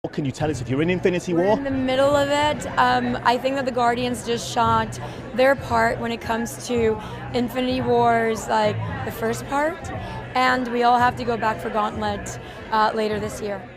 What can you tell us if you're in Infinity We're War? in the middle of it. I think that the Guardians just shot their part when it comes to Infinity Wars, like the first part, and we all have to go back for Gauntlet later this year.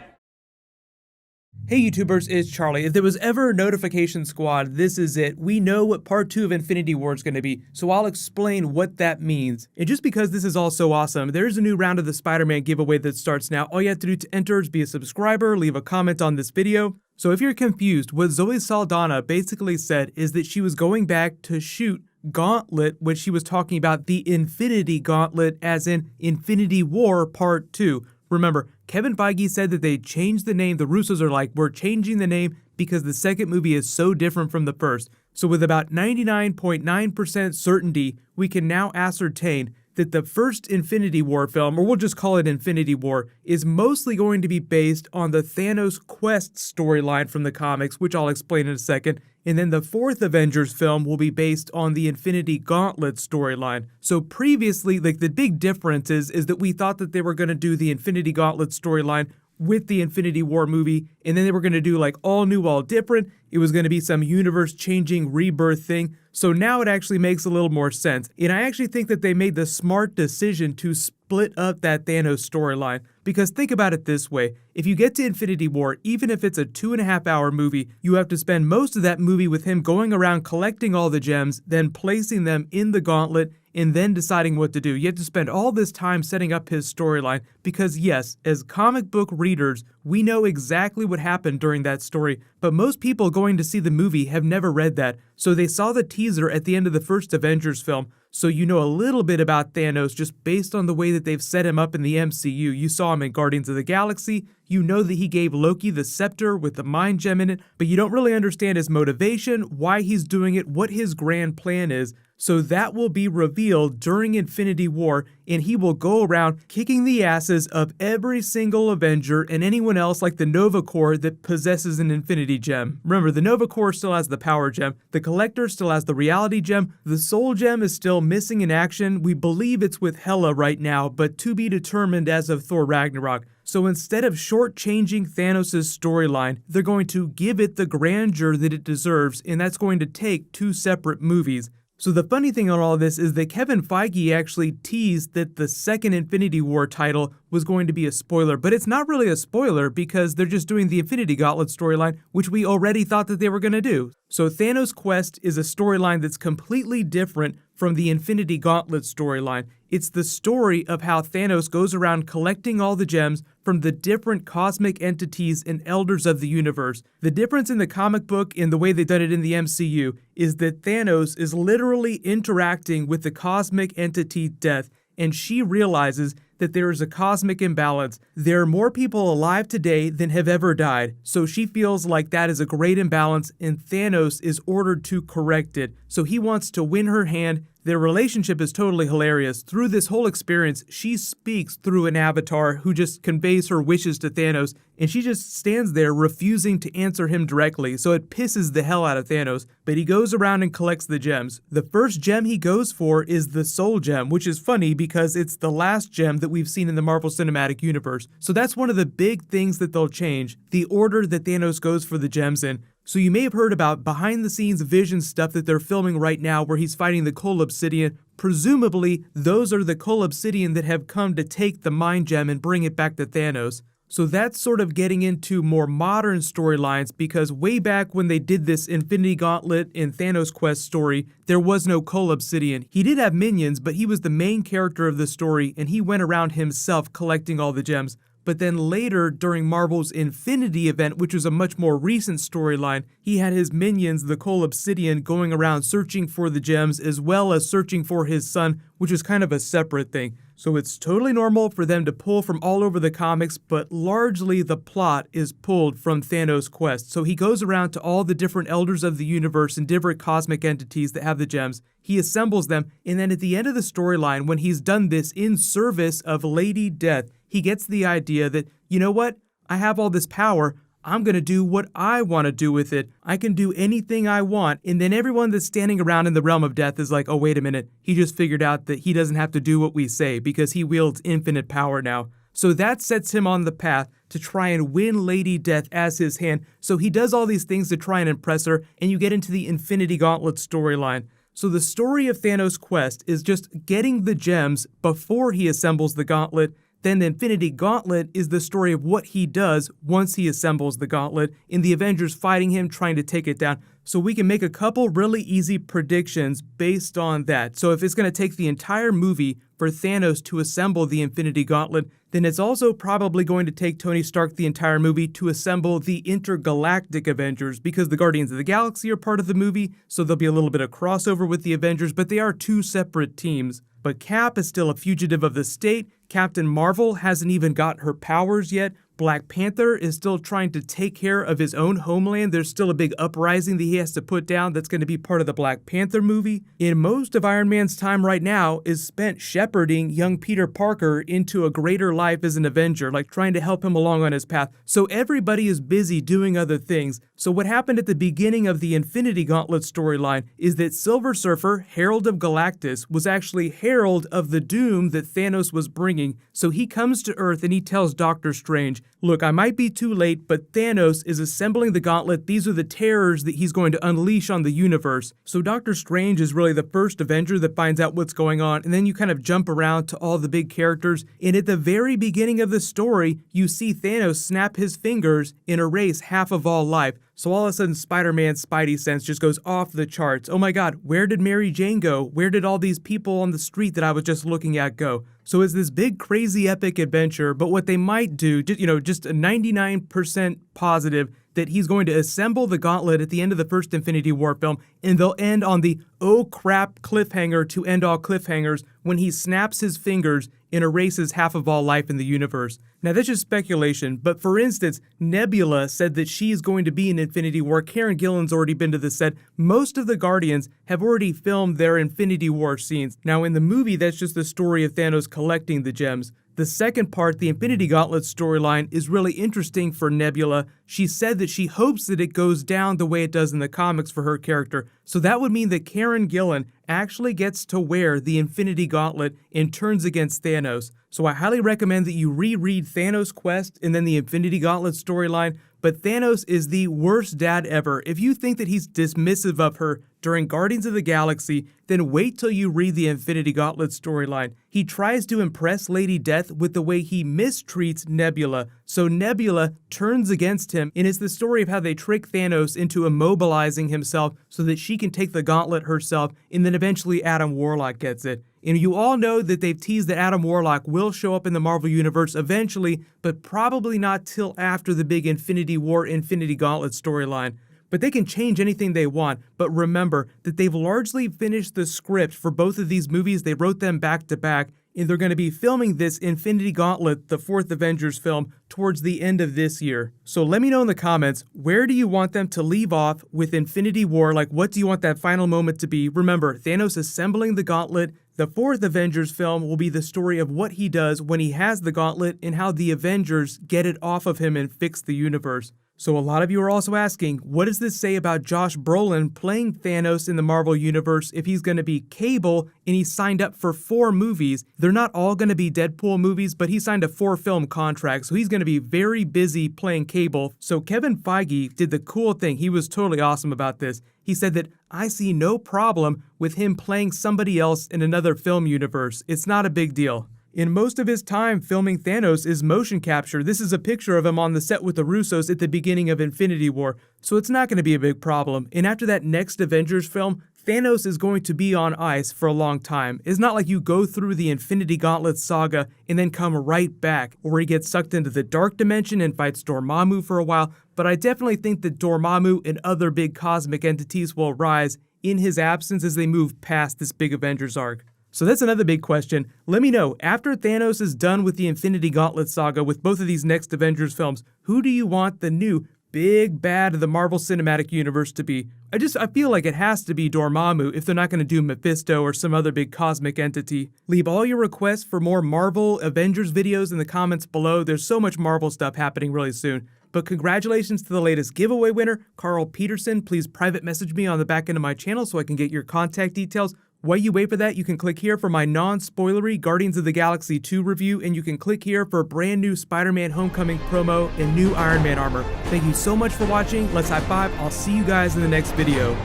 Hey YouTubers, it's Charlie. If there was ever a notification squad, this is it. We know what part 2 of Infinity War is going to be, so I'll explain what that means. And just because this is all so awesome, there's a new round of the Spider-Man giveaway that starts now. All you have to do to enter is be a subscriber, leave a comment on this video. So if you're confused, what Zoe Saldana basically said is that she was going back to shoot Gauntlet when she was talking about the Infinity Gauntlet as in Infinity War Part 2. Remember, Kevin Feige said that they changed the name. The Russos are like, we're changing the name because the second movie is so different from the first. So with about 99.9% certainty, we can now ascertain that the first Infinity War film, or we'll just call it Infinity War, is mostly going to be based on the Thanos Quest storyline from the comics, which I'll explain in a second. And then the fourth Avengers film will be based on the Infinity Gauntlet storyline. So previously, like the big difference is that we thought that they were going to do the Infinity Gauntlet storyline with the Infinity War movie, and then they were going to do like all new, all different. It was going to be some universe-changing rebirth thing. So now it actually makes a little more sense. And I actually think that they made the smart decision to split up that Thanos storyline. Because think about it this way, if you get to Infinity War, even if it's a 2.5-hour movie, you have to spend most of that movie with him going around collecting all the gems, then placing them in the gauntlet, and then deciding what to do. You have to spend all this time setting up his storyline because yes, as comic book readers, we know exactly what happened during that story, but most people going to see the movie have never read that. So they saw the teaser at the end of the first Avengers film, so you know a little bit about Thanos just based on the way that they've set him up in the MCU. You saw him in Guardians of the Galaxy, you know that he gave Loki the scepter with the mind gem in it, but you don't really understand his motivation, why he's doing it, what his grand plan is. So that will be revealed during Infinity War, and he will go around kicking the asses of every single Avenger and anyone else like the Nova Corps that possesses an Infinity Gem. Remember, the Nova Corps still has the Power Gem, the Collector still has the Reality Gem, the Soul Gem is still missing in action. We believe it's with Hela right now, but to be determined as of Thor Ragnarok. So instead of shortchanging Thanos' storyline, they're going to give it the grandeur that it deserves, and that's going to take 2 separate movies. So the funny thing on all this is that Kevin Feige actually teased that the second Infinity War title was going to be a spoiler, but it's not really a spoiler because they're just doing the Infinity Gauntlet storyline, which we already thought that they were going to do. So Thanos Quest is a storyline that's completely different from the Infinity Gauntlet storyline. It's the story of how Thanos goes around collecting all the gems from the different cosmic entities and elders of the universe. The difference in the comic book and the way they've done it in the MCU is that Thanos is literally interacting with the cosmic entity Death, and she realizes that there is a cosmic imbalance. There are more people alive today than have ever died, so she feels like that is a great imbalance and Thanos is ordered to correct it. So he wants to win her hand. Their relationship is totally hilarious. Through this whole experience, she speaks through an avatar who just conveys her wishes to Thanos, and she just stands there refusing to answer him directly, so it pisses the hell out of Thanos, but he goes around and collects the gems. The first gem he goes for is the Soul Gem, which is funny because it's the last gem that we've seen in the Marvel Cinematic Universe. So that's one of the big things that they'll change, the order that Thanos goes for the gems in. So you may have heard about behind-the-scenes Vision stuff that they're filming right now where he's fighting the Cull Obsidian. Presumably, those are the Cull Obsidian that have come to take the Mind Gem and bring it back to Thanos. So that's sort of getting into more modern storylines because way back when they did this Infinity Gauntlet and Thanos Quest story, there was no Cull Obsidian. He did have minions, but he was the main character of the story and he went around himself collecting all the gems. But then later, during Marvel's Infinity event, which was a much more recent storyline, he had his minions, the Cull Obsidian, going around searching for the gems as well as searching for his son, which is kind of a separate thing. So it's totally normal for them to pull from all over the comics, but largely the plot is pulled from Thanos' quest. So he goes around to all the different elders of the universe and different cosmic entities that have the gems. He assembles them, and then at the end of the storyline, when he's done this in service of Lady Death, he gets the idea that, you know what, I have all this power, I'm going to do what I want to do with it. I can do anything I want. And then everyone that's standing around in the realm of death is like, oh, wait a minute. He just figured out that he doesn't have to do what we say because he wields infinite power now. So that sets him on the path to try and win Lady Death as his hand. So he does all these things to try and impress her, and you get into the Infinity Gauntlet storyline. So the story of Thanos' quest is just getting the gems before he assembles the gauntlet. Then the Infinity Gauntlet is the story of what he does once he assembles the gauntlet, in the Avengers fighting him, trying to take it down. So we can make a couple really easy predictions based on that. So if it's going to take the entire movie for Thanos to assemble the Infinity Gauntlet, then it's also probably going to take Tony Stark the entire movie to assemble the intergalactic Avengers, because the Guardians of the Galaxy are part of the movie, so there'll be a little bit of crossover with the Avengers, but they are two separate teams. But Cap is still a fugitive of the state, Captain Marvel hasn't even got her powers yet, Black Panther is still trying to take care of his own homeland. There's still a big uprising that he has to put down that's going to be part of the Black Panther movie. And most of Iron Man's time right now is spent shepherding young Peter Parker into a greater life as an Avenger, like trying to help him along on his path. So everybody is busy doing other things. So what happened at the beginning of the Infinity Gauntlet storyline is that Silver Surfer, Herald of Galactus, was actually herald of the doom that Thanos was bringing. So he comes to Earth and he tells Doctor Strange, look, I might be too late, but Thanos is assembling the gauntlet. These are the terrors that he's going to unleash on the universe. So Doctor Strange is really the first Avenger that finds out what's going on, and then you kind of jump around to all the big characters, and at the very beginning of the story, you see Thanos snap his fingers and erase half of all life. So all of a sudden, Spider-Man's Spidey sense just goes off the charts. Oh my god, where did Mary Jane go? Where did all these people on the street that I was just looking at go? So it's this big, crazy, epic adventure, but what they might do, just a 99% positive that he's going to assemble the gauntlet at the end of the first Infinity War film, and they'll end on the oh crap cliffhanger to end all cliffhangers when he snaps his fingers and erases half of all life in the universe. Now that's just speculation, but for instance, Nebula said that she is going to be in Infinity War. Karen Gillan's already been to the set. Most of the Guardians have already filmed their Infinity War scenes. Now in the movie, that's just the story of Thanos collecting the gems. The second part, the Infinity Gauntlet storyline, is really interesting for Nebula. She said that she hopes that it goes down the way it does in the comics for her character. So that would mean that Karen Gillan actually gets to wear the Infinity Gauntlet and turns against Thanos. So I highly recommend that you reread Thanos' quest and then the Infinity Gauntlet storyline. But Thanos is the worst dad ever. If you think that he's dismissive of her during Guardians of the Galaxy, then wait till you read the Infinity Gauntlet storyline. He tries to impress Lady Death with the way he mistreats Nebula, so Nebula turns against him, and it's the story of how they trick Thanos into immobilizing himself so that she can take the gauntlet herself, and then eventually Adam Warlock gets it. And you all know that they've teased that Adam Warlock will show up in the Marvel Universe eventually, but probably not till after the big Infinity War Infinity Gauntlet storyline. But they can change anything they want, but remember that they've largely finished the script for both of these movies. They wrote them back to back, and they're going to be filming this Infinity Gauntlet, the fourth Avengers film, towards the end of this year. So let me know in the comments, where do you want them to leave off with Infinity War? Like, what do you want that final moment to be? Remember, Thanos assembling the gauntlet. The fourth Avengers film will be the story of what he does when he has the gauntlet and how the Avengers get it off of him and fix the universe. So a lot of you are also asking, what does this say about Josh Brolin playing Thanos in the Marvel Universe if he's going to be Cable and he's signed up for 4 movies? They're not all going to be Deadpool movies, but he signed a 4-film contract, so he's going to be very busy playing Cable. So Kevin Feige did the cool thing. He was totally awesome about this. He said that, I see no problem with him playing somebody else in another film universe. It's not a big deal. In most of his time filming Thanos is motion capture. This is a picture of him on the set with the Russos at the beginning of Infinity War, so it's not going to be a big problem. And after that next Avengers film, Thanos is going to be on ice for a long time. It's not like you go through the Infinity Gauntlet saga and then come right back, or he gets sucked into the Dark Dimension and fights Dormammu for a while, but I definitely think that Dormammu and other big cosmic entities will rise in his absence as they move past this big Avengers arc. So that's another big question. Let me know, after Thanos is done with the Infinity Gauntlet saga with both of these next Avengers films, who do you want the new big bad of the Marvel Cinematic Universe to be? I feel like it has to be Dormammu if they're not going to do Mephisto or some other big cosmic entity. Leave all your requests for more Marvel Avengers videos in the comments below. There's so much Marvel stuff happening really soon. But congratulations to the latest giveaway winner, Carl Peterson. Please private message me on the back end of my channel so I can get your contact details. While you wait for that, you can click here for my non-spoilery Guardians of the Galaxy 2 review, and you can click here for a brand new Spider-Man Homecoming promo and new Iron Man armor. Thank you so much for watching. Let's high five. I'll see you guys in the next video.